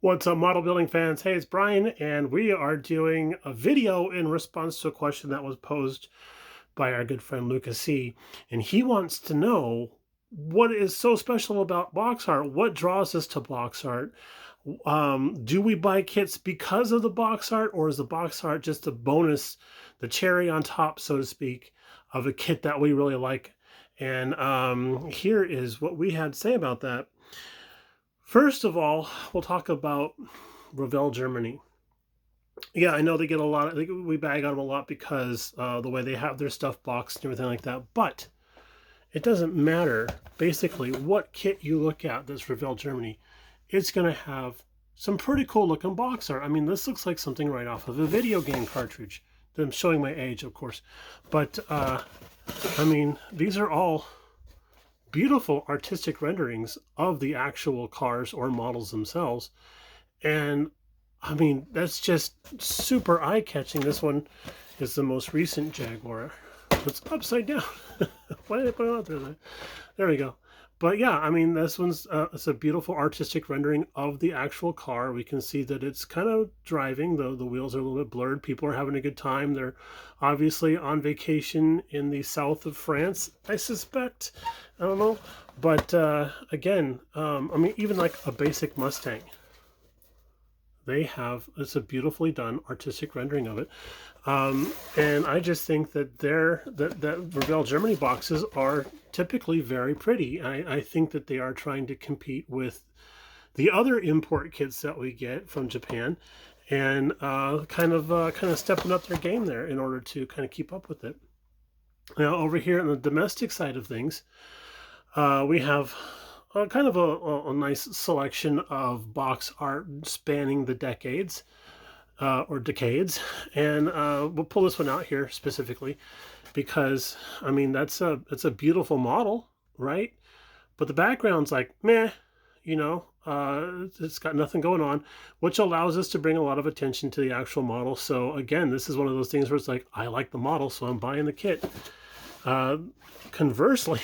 What's up, model building fans? Hey, it's Brian, and we are doing a video in response to a question that was posed by our good friend Luka Cee. And he wants to know what is so special about box art? What draws us to box art? Do we buy kits because of the box art, or is the box art just a bonus, the cherry on top, so to speak, of a kit that we really like? And here is what we had to say about that. First of all, we'll talk about Revell Germany. Yeah, I know they get a lot of, we bag on them a lot because the way they have their stuff boxed and everything like that, but it doesn't matter. Basically, what kit you look at that's Revell Germany, it's going to have some pretty cool looking box art. I mean, this looks like something right off of a video game cartridge. I'm showing my age, of course, but I mean, these are all beautiful artistic renderings of the actual cars or models themselves. And I mean, that's just super eye-catching. This one is the most recent Jaguar. It's upside down. Why did I put it out there? There we go. But yeah, I mean, this one's it's a beautiful artistic rendering of the actual car. We can see that it's kind of driving. The wheels are a little bit blurred. People are having a good time. They're obviously on vacation in the south of France, I suspect. I don't know. But again, I mean, even like a basic Mustang, they have, it's a beautifully done artistic rendering of it. And I just think that that Revell Germany boxes are typically very pretty. I think that they are trying to compete with the other import kits that we get from Japan, and kind of stepping up their game there in order to kind of keep up with it. Now over here on the domestic side of things, we have kind of a nice selection of box art spanning the decades. Or decades, and we'll pull this one out here specifically because I mean it's a beautiful model, right? But the background's like meh, you know, it's got nothing going on, which allows us to bring a lot of attention to the actual model. So again, this is one of those things where it's like, I like the model, so I'm buying the kit. Conversely,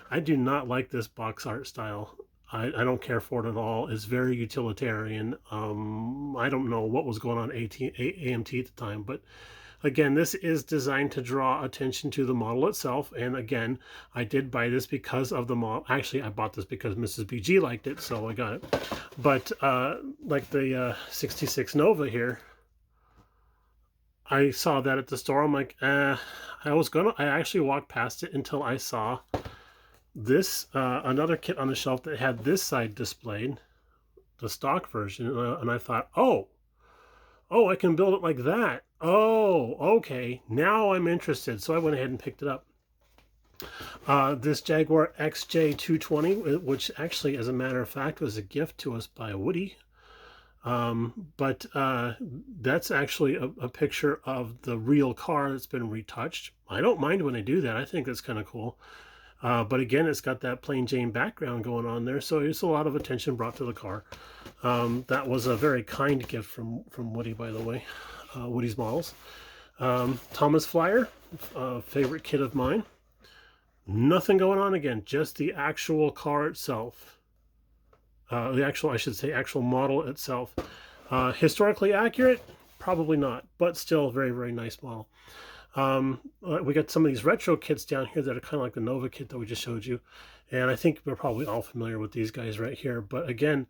I do not like this box art style. I don't care for it at all. It's very utilitarian. I don't know what was going on at AMT at the time, but again, this is designed to draw attention to the model itself. And again, I did buy this because of the model. Actually, I bought this because Mrs. BG liked it, so I got it. But like the 66 Nova here, I saw that at the store. I'm like, I actually walked past it until I saw this another kit on the shelf that had this side displayed, the stock version, and I thought, oh, I can build it like that. Oh, okay, now I'm interested. So I went ahead and picked it up. This Jaguar XJ220, which actually, as a matter of fact, was a gift to us by Woody. But that's actually a picture of the real car that's been retouched. I don't mind when they do that. I think that's kind of cool. But again, it's got that plain Jane background going on there, so it's a lot of attention brought to the car. That was a very kind gift from Woody, by the way. Woody's Models. Thomas Flyer, favorite kit of mine. Nothing going on again, just the actual car itself. I should say, actual model itself. Historically accurate? Probably not, but still very, very nice model. We got some of these retro kits down here that are kind of like the Nova kit that we just showed you, and I think we're probably all familiar with these guys right here. But again,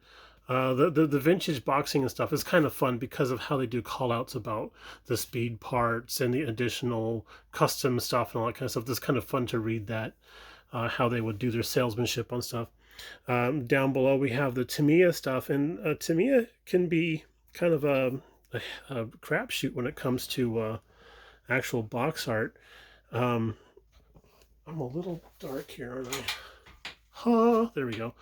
the vintage boxing and stuff is kind of fun because of how they do call outs about the speed parts and the additional custom stuff and all that kind of stuff. It's kind of fun to read that, how they would do their salesmanship on stuff. Down below we have the Tamiya stuff, and Tamiya can be kind of a crapshoot when it comes to actual box art. I'm a little dark here, aren't I? There we go.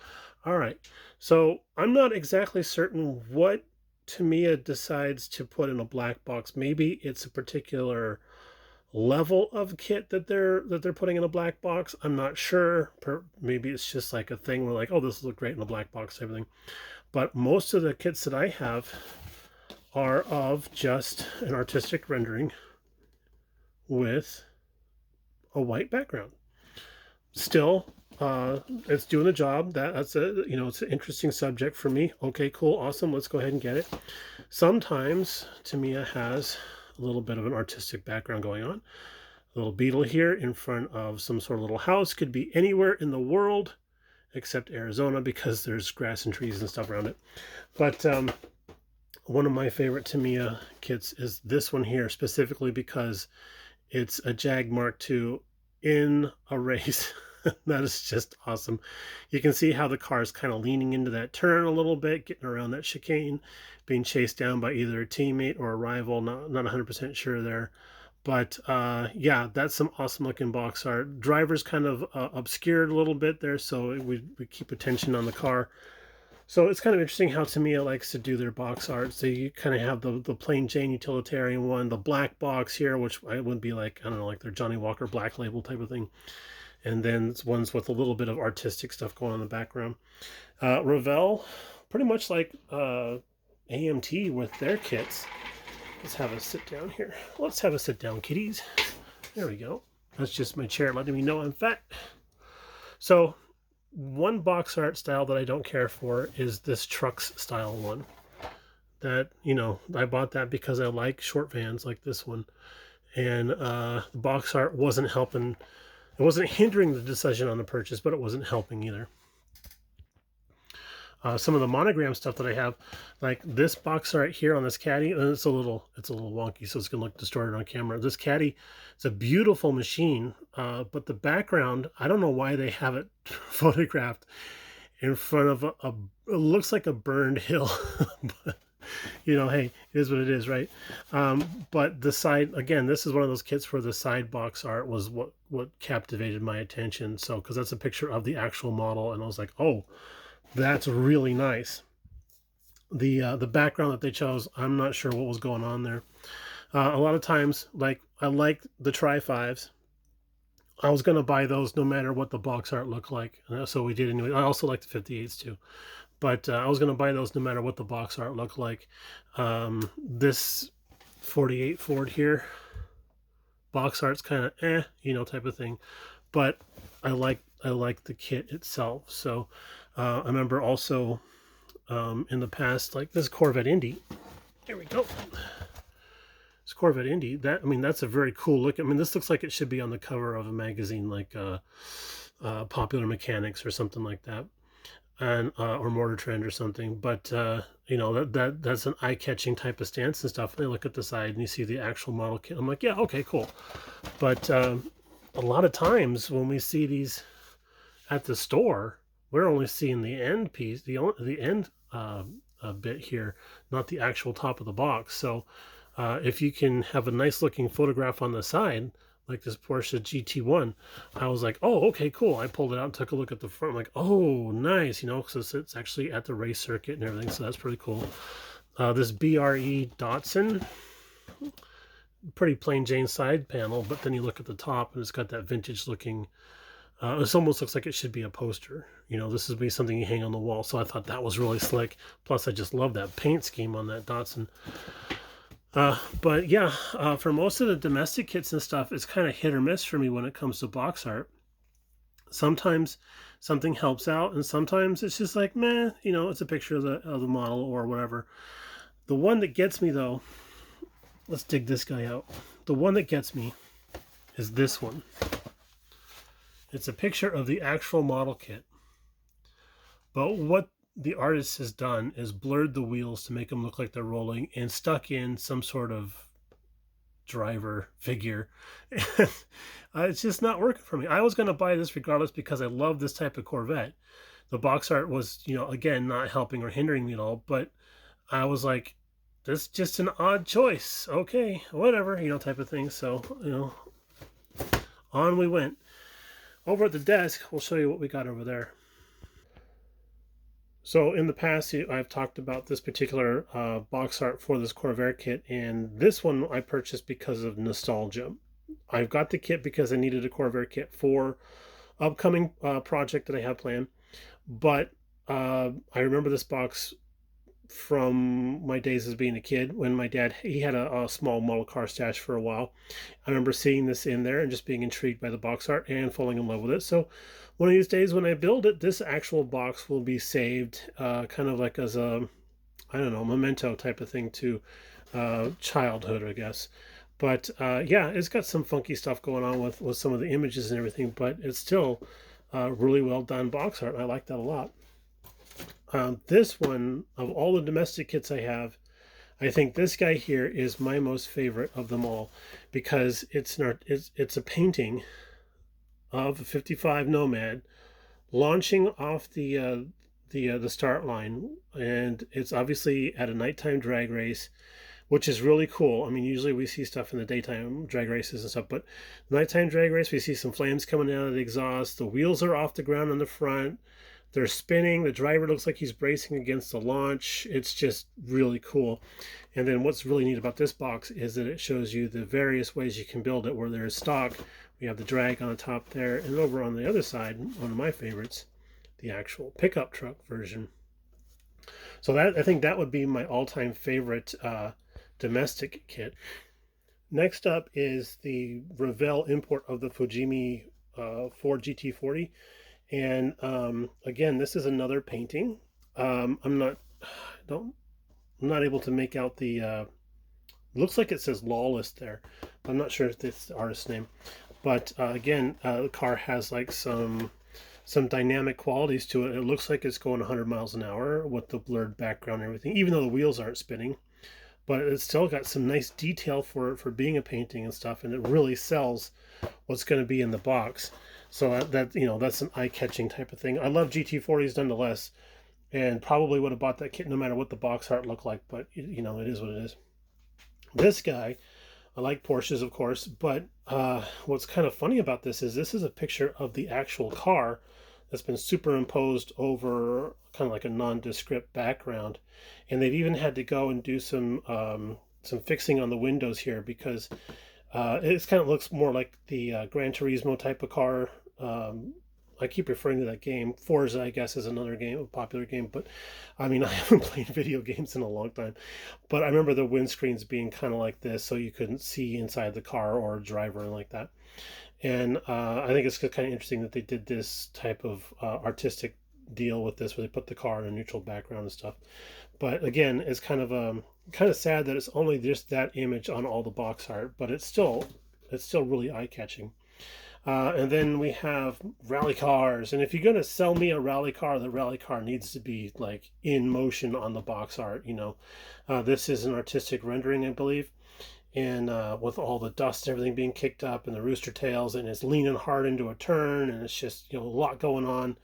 All right. So I'm not exactly certain what Tamiya decides to put in a black box. Maybe it's a particular level of kit that they're putting in a black box. I'm not sure. Maybe it's just like a thing where like, oh, this will look great in a black box, everything. But most of the kits that I have are of just an artistic rendering with a white background. Still it's doing the job. That's a, it's an interesting subject for me. Okay, cool, awesome. Let's go ahead and get it. Sometimes Tamiya has a little bit of an artistic background going on. A little beetle here in front of some sort of little house. Could be anywhere in the world except Arizona because there's grass and trees and stuff around it. But one of my favorite Tamiya kits is this one here, specifically because it's a Jag Mark II in a race. That is just awesome. You can see how the car is kind of leaning into that turn a little bit, getting around that chicane, being chased down by either a teammate or a rival. Not 100% sure there. But yeah, that's some awesome looking box art. Driver's kind of obscured a little bit there, so we keep attention on the car. So it's kind of interesting how Tamiya likes to do their box art. So you kind of have the plain Jane utilitarian one, the black box here, which would be like, I don't know, like their Johnny Walker Black Label type of thing. And then ones with a little bit of artistic stuff going on in the background. Revell, pretty much like AMT with their kits. Let's have a sit down here. Let's have a sit down, kitties. There we go. That's just my chair letting me know I'm fat. So one box art style that I don't care for is this trucks style one. That, I bought that because I like short vans like this one. And the box art wasn't helping. It wasn't hindering the decision on the purchase, but it wasn't helping either. Some of the monogram stuff that I have, like this box art here on this caddy, and it's a little wonky, so it's gonna look distorted on camera. This caddy, it's a beautiful machine, but the background, I don't know why they have it photographed in front of it looks like a burned hill. But, hey, it is what it is, right? But the side, again, this is one of those kits where the side box art was what captivated my attention. So, because that's a picture of the actual model, and I was like, oh, that's really nice. The background that they chose, I'm not sure what was going on there. A lot of times, like I like the Tri-5s. I was going to buy those no matter what the box art looked like. So we did anyway. I also like the 58s too. But I was going to buy those no matter what the box art looked like. This 48 Ford here, box art's kind of type of thing. But I like the kit itself. So I remember also in the past, like this Corvette Indy. Here we go. This Corvette Indy. That's a very cool look. This looks like it should be on the cover of a magazine like Popular Mechanics or something like that, and or Motor Trend or something. But that's an eye-catching type of stance and stuff. And I look at the side and you see the actual model kit. I'm like, yeah, okay, cool. But a lot of times when we see these at the store, we're only seeing the end piece, the end bit here, not the actual top of the box. So if you can have a nice looking photograph on the side, like this Porsche GT1, I was like, oh, okay, cool. I pulled it out and took a look at the front. I'm like, oh, nice, because it's actually at the race circuit and everything, so that's pretty cool. This BRE Datsun, pretty plain Jane side panel, but then you look at the top and it's got that vintage looking, it almost looks like it should be a poster. This would be something you hang on the wall. So I thought that was really slick. Plus, I just love that paint scheme on that Datsun. But yeah, for most of the domestic kits and stuff, it's kind of hit or miss for me when it comes to box art. Sometimes something helps out, and sometimes it's just like, meh, it's a picture of the model or whatever. The one that gets me though, let's dig this guy out. The one that gets me is this one. It's a picture of the actual model kit. But what the artist has done is blurred the wheels to make them look like they're rolling and stuck in some sort of driver figure. It's just not working for me. I was going to buy this regardless because I love this type of Corvette. The box art was, again, not helping or hindering me at all. But I was like, this is just an odd choice. Okay, whatever, type of thing. So, on we went. Over at the desk, we'll show you what we got over there. So in the past, I've talked about this particular box art for this Corvair kit, and this one I purchased because of nostalgia. I've got the kit because I needed a Corvair kit for upcoming project that I have planned, but I remember this box from my days as being a kid when my dad, he had a small model car stash for a while. I remember seeing this in there and just being intrigued by the box art and falling in love with it. So one of these days when I build it, this actual box will be saved, kind of like as a, I don't know, memento type of thing to childhood, I guess. But yeah, it's got some funky stuff going on with some of the images and everything, but it's still really well done box art. I like that a lot. This one, of all the domestic kits I have, I think this guy here is my most favorite of them all, because it's a painting of a 55 Nomad launching off the start line, and it's obviously at a nighttime drag race, which is really cool. I mean, usually we see stuff in the daytime drag races and stuff, but nighttime drag race, we see some flames coming out of the exhaust. The wheels are off the ground on the front. They're spinning. The driver looks like he's bracing against the launch. It's just really cool. And then what's really neat about this box is that it shows you the various ways you can build it. Where there's stock, we have the drag on the top there, and over on the other side, one of my favorites, the actual pickup truck version. So that, I think that would be my all-time favorite domestic kit. Next up is the Revell import of the Fujimi Ford GT40. And again, this is another painting. I'm not able to make out the looks like it says Lawless there. I'm not sure if this is the artist's name, but again, the car has like some dynamic qualities to it. It looks like it's going 100 miles an hour with the blurred background and everything, even though the wheels aren't spinning. But it's still got some nice detail for being a painting and stuff, and it really sells what's going to be in the box. So that you know, that's an eye-catching type of thing. I love GT40s nonetheless, and probably would have bought that kit no matter what the box art looked like. But you know, it is what it is. This guy, I like Porsches, of course, but what's kind of funny about this is a picture of the actual car that's been superimposed over kind of like a nondescript background, and they've even had to go and do some fixing on the windows here, because it kind of looks more like the Gran Turismo type of car. I keep referring to that game. Forza, I guess, is another game, a popular game, but I mean, I haven't played video games in a long time. But I remember the windscreens being kind of like this, so you couldn't see inside the car or a driver and like that. And I think it's kind of interesting that they did this type of artistic deal with this, where they put the car in a neutral background and stuff. But again, it's kind of sad that it's only just that image on all the box art, but it's still really eye-catching. And then we have rally cars, and if you're going to sell me a rally car, the rally car needs to be like in motion on the box art. You know, this is an artistic rendering, I believe, and with all the dust and everything being kicked up and the rooster tails, and it's leaning hard into a turn, and it's just, you know, a lot going on.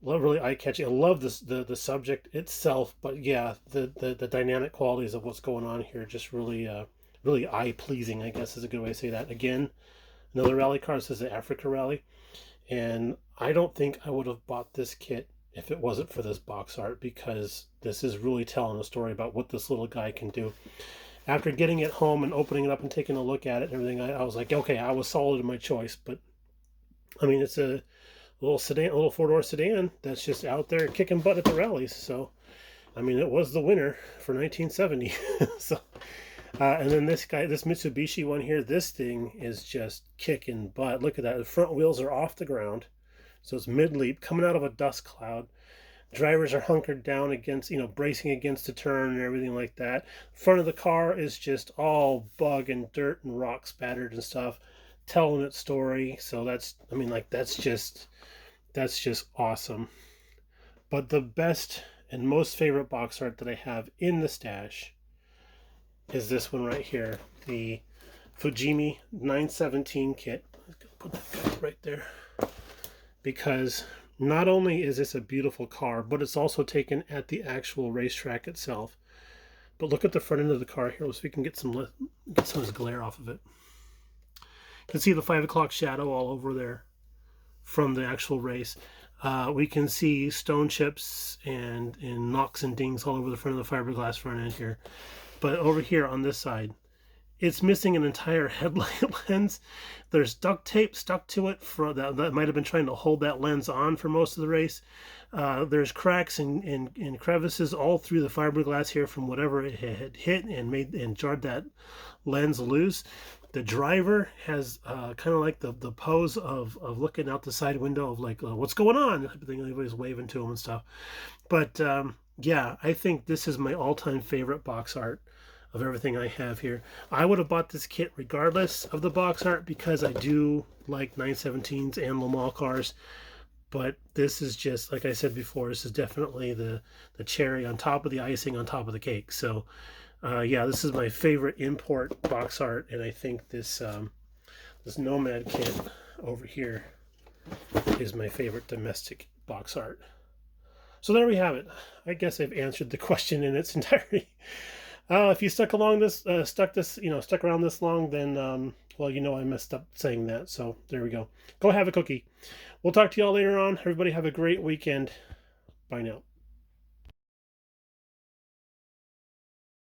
Really eye-catching. I love this the subject itself, but yeah, the dynamic qualities of what's going on here just really really eye-pleasing, I guess is a good way to say that. Again, another rally car. This is the Africa Rally, and I don't think I would have bought this kit if it wasn't for this box art, because this is really telling a story about what this little guy can do. After getting it home and opening it up and taking a look at it and everything, I was like, okay, I was solid in my choice. But I mean, it's a little sedan, a little four-door sedan that's just out there kicking butt at the rallies. So, I mean, it was the winner for 1970. So, and then this guy, this Mitsubishi one here, this thing is just kicking butt. Look at that. The front wheels are off the ground, so it's mid-leap, coming out of a dust cloud. Drivers are hunkered down against, you know, bracing against a turn and everything like that. Front of the car is just all bug and dirt and rock spattered and stuff, telling its story. So that's, I mean, like, that's just awesome. But the best and most favorite box art that I have in the stash is this one right here, the Fujimi 917 kit. I'm gonna put that guy right there, because not only is this a beautiful car, but it's also taken at the actual racetrack itself. But look at the front end of the car here. Let's see if we can get some of this glare off of it. You can see the 5 o'clock shadow all over there from the actual race. We can see stone chips and knocks and dings all over the front of the fiberglass front end here. But over here on this side, It's missing an entire headlight lens. There's duct tape stuck to it that might have been trying to hold that lens on for most of the race. There's cracks and crevices all through the fiberglass here from whatever it had hit and jarred that lens loose. The driver has kind of like the pose of looking out the side window of like, what's going on? I think everybody's waving to him and stuff. But yeah, I think this is my all-time favorite box art of everything I have here. I would have bought this kit regardless of the box art because I do like 917s and Le Mans cars. But this is just, like I said before, this is definitely the cherry on top of the icing on top of the cake. So yeah, this is my favorite import box art, and I think this this Nomad kit over here is my favorite domestic box art. So there we have it. I guess I've answered the question in its entirety. If you stuck around this long, then well, you know I messed up saying that. So there we go. Go have a cookie. We'll talk to y'all later on. Everybody have a great weekend. Bye now.